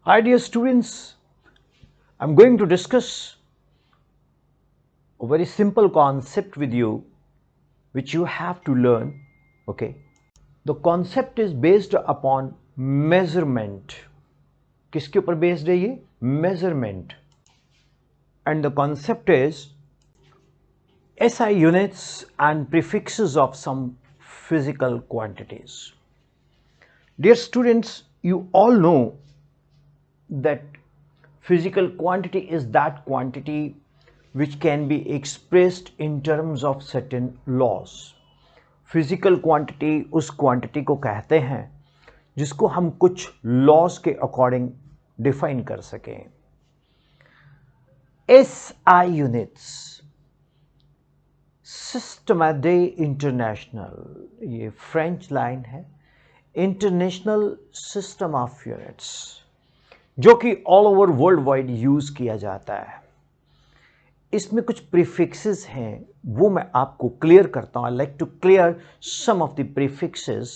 Hi dear students, I'm going to discuss a very simple concept with you which you have to learn. Okay, the concept is based upon measurement. किसके ऊपर based है ये? Measurement. And the concept is SI units and prefixes of some physical quantities. Dear students, you all know that physical quantity is that quantity which can be expressed in terms of certain laws. Physical quantity उस quantity को कहते हैं जिसको हम कुछ laws के according define कर सकें. SI यूनिट्स, सिस्टमैटिक इंटरनेशनल, ये फ्रेंच लाइन है, इंटरनेशनल सिस्टम ऑफ यूनिट्स, जो कि all over world wide use किया जाता है. इसमें कुछ प्रीफिक्सेस हैं, वो मैं आपको क्लियर करता हूं. I like to clear some of the prefixes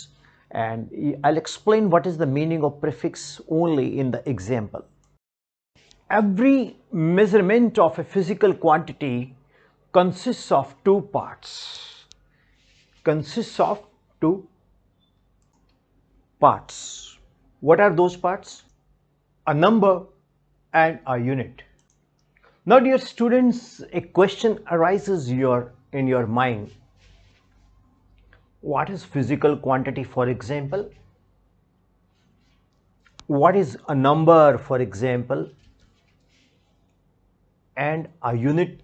and I will explain what is the meaning of prefix only in the example. Every measurement of a physical quantity consists of two parts. Consists of two parts. What are those parts? A number and a unit. Now dear students, a question arises in your mind. What is physical quantity, for example? What is a number, for example? And a unit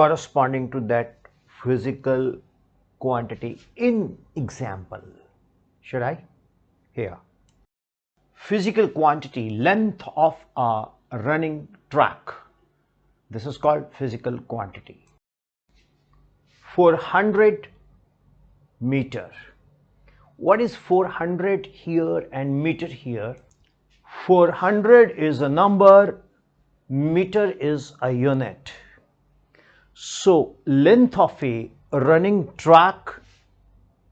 corresponding to that physical quantity in example. Should I? Here. Physical quantity, length of a running track. This is called physical quantity. 400 meter. What is 400 here and meter here? 400 is a number, meter is a unit. So length of a running track,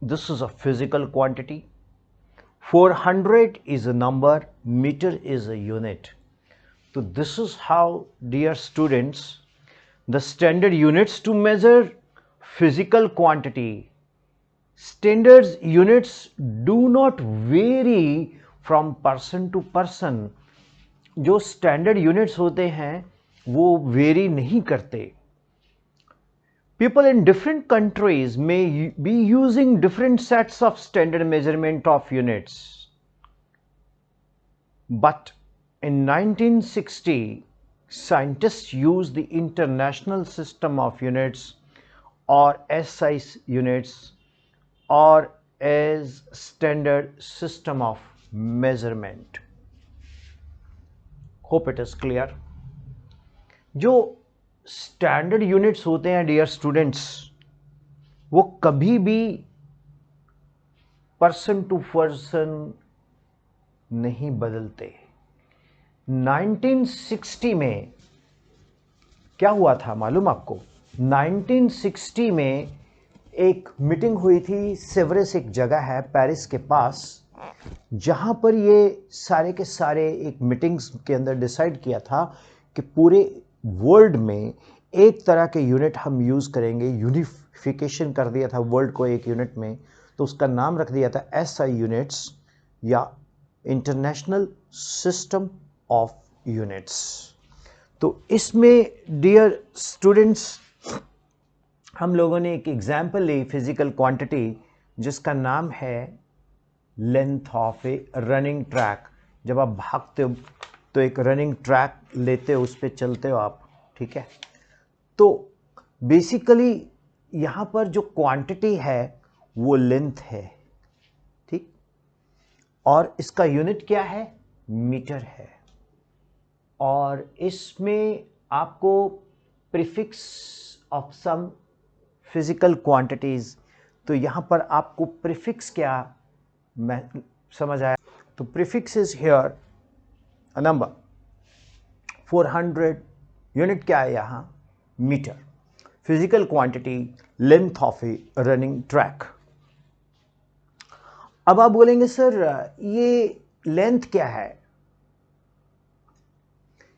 this is a physical quantity. 400 is a number, meter is a unit. So this is how, dear students, the standard units to measure physical quantity. Standard units do not vary from person to person. जो standard units होते हैं वो very नहीं करते. People in different countries may be using different sets of standard measurement of units. But in 1960, scientists used the International System of Units or SI units or as standard system of measurement. Hope it is clear. जो standard units होते हैं dear students, वो कभी भी person to person नहीं बदलते. 1960 में क्या हुआ था मालूम आपको? 1960 में एक मीटिंग हुई थी. सेवरेस एक जगह है पेरिस के पास, जहां पर ये सारे के सारे एक मीटिंग्स के अंदर डिसाइड किया था कि पूरे वर्ल्ड में एक तरह के यूनिट हम यूज़ करेंगे. यूनिफिकेशन कर दिया था वर्ल्ड को एक यूनिट में, तो उसका नाम रख दिया था SI यूनिट्स या इंटरनेशनल सिस्टम ऑफ यूनिट्स. तो इसमें डियर स्टूडेंट्स हम लोगों ने एक एग्जाम्पल ली फिजिकल क्वांटिटी जिसका नाम है length of a running track. जब आप भागते हो तो एक रनिंग ट्रैक लेते हो, उस पर चलते हो आप, ठीक है. तो बेसिकली यहाँ पर जो क्वांटिटी है वो लेंथ है, ठीक, और इसका यूनिट क्या है? मीटर है. और इसमें आपको prefix of some physical quantities, तो यहाँ पर आपको प्रीफिक्स क्या मैं समझ आया? तो prefix is here a number. 400 unit क्या है यहाँ? Metre. Physical quantity, length of a running track. अब आप बोलेंगे सर ये लेंथ क्या है?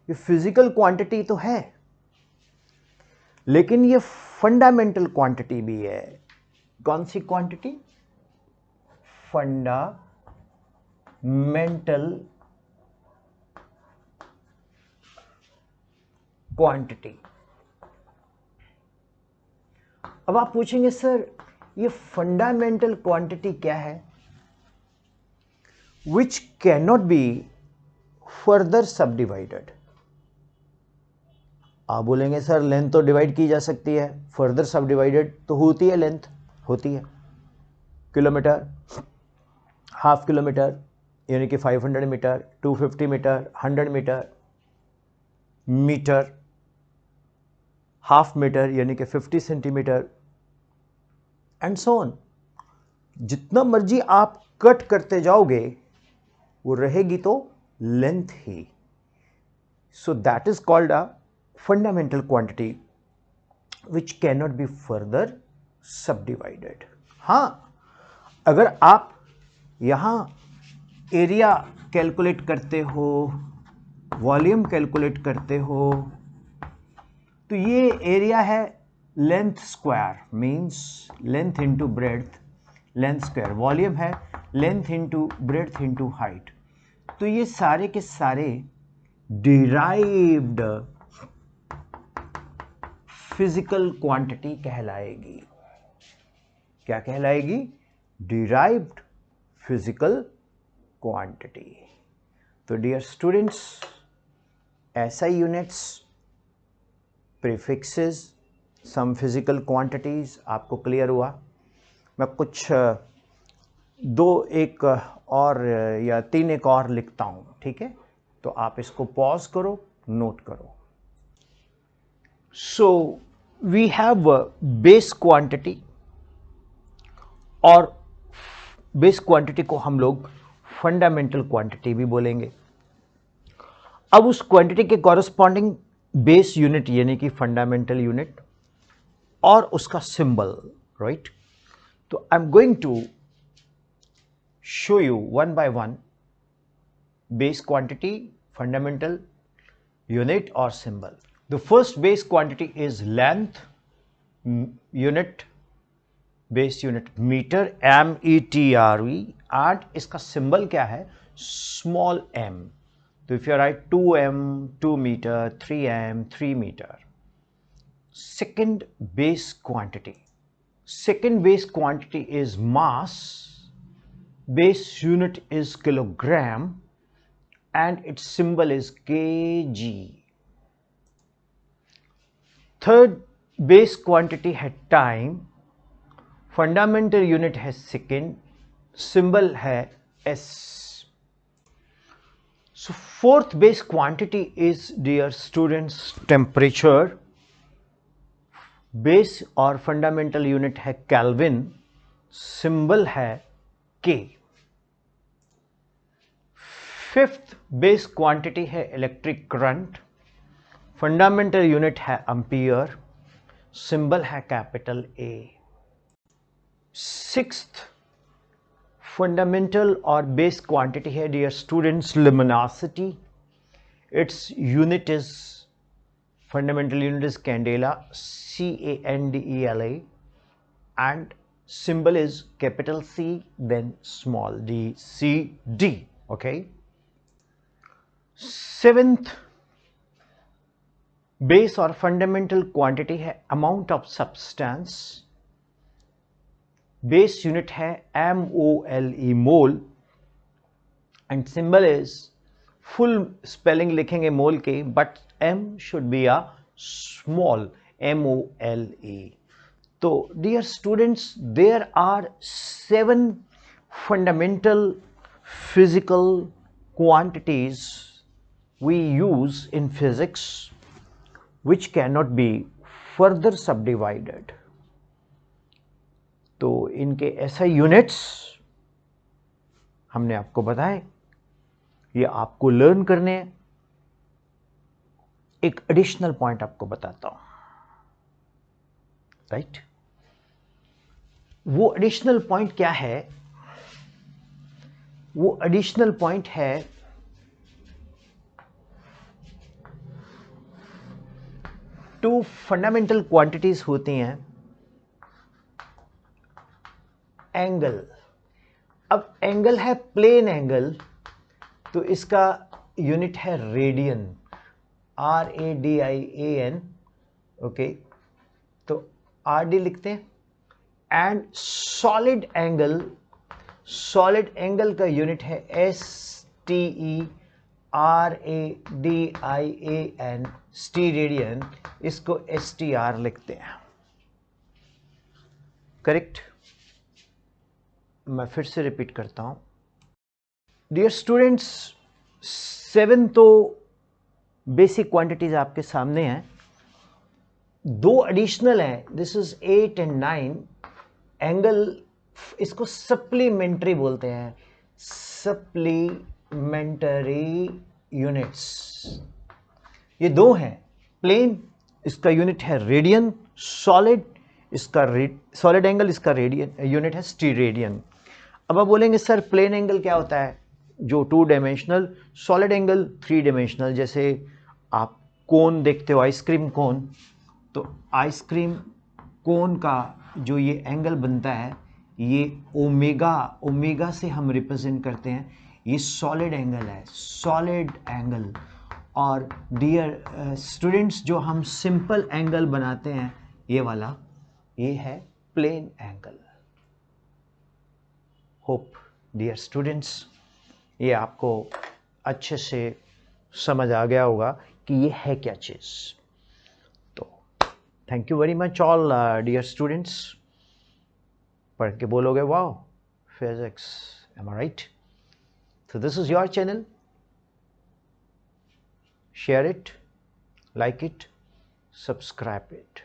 ये फिजिकल क्वांटिटी तो है, लेकिन ये फंडामेंटल क्वांटिटी भी है। कौन सी क्वांटिटी? Fundamental quantity. अब आप पूछेंगे सर ये फंडामेंटल क्वांटिटी क्या है? Which can not be further सब डिवाइडेड। आप बोलेंगे सर लेंथ तो डिवाइड की जा सकती है, फर्दर सब डिवाइडेड तो होती है, लेंथ होती है, किलोमीटर, हाफ किलोमीटर यानी कि 500 metre, 250 metre, 100 metre, metre, half metre यानी कि 50 सेंटीमीटर, एंड सो ऑन। जितना मर्जी आप कट करते जाओगे वो रहेगी तो length he. So that is called a fundamental quantity which can not be further सब डिवाइडेड। हाँ, अगर आप यहां एरिया कैलकुलेट करते हो, वॉल्यूम कैलकुलेट करते हो, तो ये एरिया है length square, means length into breadth, length square. Volume है length into breadth into height. तो ये सारे के सारे डिराइव्ड फिजिकल क्वांटिटी कहलाएगी। क्या कहलाएगी? Derived physical quantity. तो dear students, SI units, prefixes, some physical quantities आपको क्लियर हुआ। मैं कुछ एक और या 3 एक और लिखता हूं, ठीक है? तो आप इसको पॉज करो, नोट करो। So we have base quantity, और बेस क्वांटिटी को हम लोग फंडामेंटल क्वांटिटी भी बोलेंगे। अब उस क्वांटिटी के कॉरस्पॉन्डिंग बेस यूनिट यानी कि फंडामेंटल यूनिट और उसका सिंबल, राइट? तो I am going to show you one by one base quantity, fundamental unit और symbol. The first base quantity is length unit, base unit metre, METRE, and इसका symbol क्या है? Small m। तो if you write 2m, 2 metre, 3m, 3 metre. Second base quantity. Second base quantity is mass. Base unit is kilogram and its symbol is kg. Third base quantity है time. Fundamental unit है second. Symbol है s. So fourth base quantity is, dear students, temperature. Base और fundamental unit है kelvin, symbol है K. Fifth base quantity है electric current, fundamental unit है ampere, symbol है capital A. Sixth fundamental और base quantity है, dear students, luminosity. Its unit is, fundamental unit is candela, CANDELA, and symbol is capital C, then small d, CD. Okay. Seventh base or fundamental quantity है amount of substance. Base unit है MOLE, mole, and symbol is, full spelling लिखेंगे मोल के, but M should be a small, MOLE. तो dear students, there are 7 fundamental physical quantities we use in physics which cannot be further subdivided. तो इनके SI units हमने आपको बताए, ये आपको लर्न करने हैं। एक एडिशनल पॉइंट आपको बताता हूं, राइट? वो एडिशनल पॉइंट क्या है? वो एडिशनल पॉइंट है टू फंडामेंटल क्वांटिटीज होती हैं। एंगल, अब एंगल है प्लेन एंगल, तो इसका यूनिट है रेडियन, RADIAN, ओके, तो RD लिखते हैं। And solid angle, solid angle का यूनिट है STERADIAN, स्टीरेडियन, इसको STR लिखते हैं। करेक्ट? मैं फिर से रिपीट करता हूं। डियर स्टूडेंट्स, 7 तो बेसिक क्वांटिटीज आपके सामने हैं, 2 एडिशनल हैं, दिस इज 8 एंड 9 एंगल, इसको सप्लीमेंट्री बोलते हैं, सप्लीमेंटरी यूनिट्स। ये 2 हैं, प्लेन इसका यूनिट है रेडियन, सॉलिड इसका सॉलिड एंगल इसका रेडियन यूनिट है स्टीरेडियन। अब आप बोलेंगे सर प्लेन एंगल क्या होता है? जो 2 डायमेंशनल, सॉलिड एंगल 3 डायमेंशनल। जैसे आप कोन देखते हो, आइसक्रीम कोन, तो आइसक्रीम कोन का जो ये एंगल बनता है, ये ओमेगा से हम रिप्रेजेंट करते हैं, ये सॉलिड एंगल है, सॉलिड एंगल। और डियर स्टूडेंट्स, जो हम सिंपल एंगल बनाते हैं ये वाला, ये है plane angle. Hope dear students ये आपको अच्छे से समझ आ गया होगा कि ये है क्या चीज़। तो thank you very much all dear students. पढ़ के बोलोगे wow physics, am I right? So this is your channel. Share it, like it, subscribe it.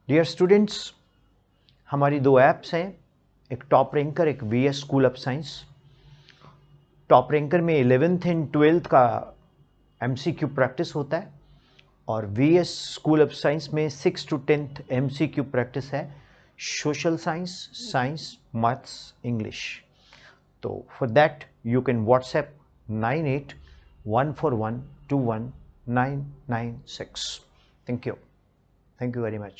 Dear students, हमारी 2 ऐप्स हैं, एक टॉप रैंकर, एक VS school of science. Top ranker में 11th and 12th का MCQ practice होता है, और VS school of science में 6th to 10th MCQ practice है, social science, science, maths, English. तो for that you can WhatsApp 9814121996. Thank you very much.